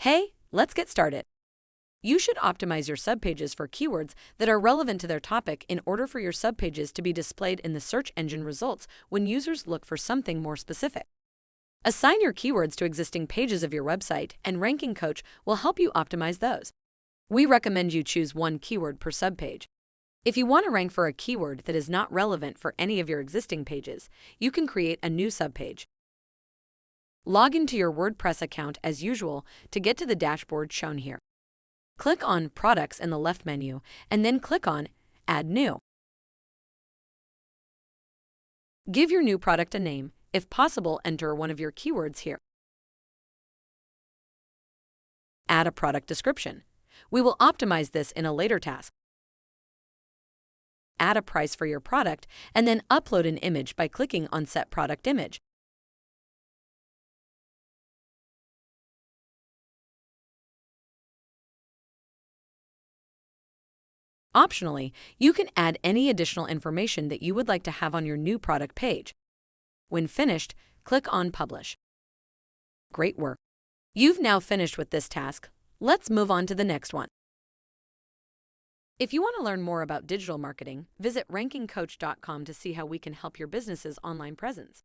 Hey, let's get started. You should optimize your subpages for keywords that are relevant to their topic in order for your subpages to be displayed in the search engine results when users look for something more specific. Assign your keywords to existing pages of your website, and Ranking Coach will help you optimize those. We recommend you choose one keyword per subpage. If you want to rank for a keyword that is not relevant for any of your existing pages, you can create a new subpage. Log into your WordPress account as usual to get to the dashboard shown here. Click on Products in the left menu, and then click on Add New. Give your new product a name. If possible, enter one of your keywords here. Add a product description. We will optimize this in a later task. Add a price for your product, and then upload an image by clicking on Set Product Image. Optionally, you can add any additional information that you would like to have on your new product page. When finished, click on Publish. Great work! You've now finished with this task. Let's move on to the next one. If you want to learn more about digital marketing, visit rankingcoach.com to see how we can help your business's online presence.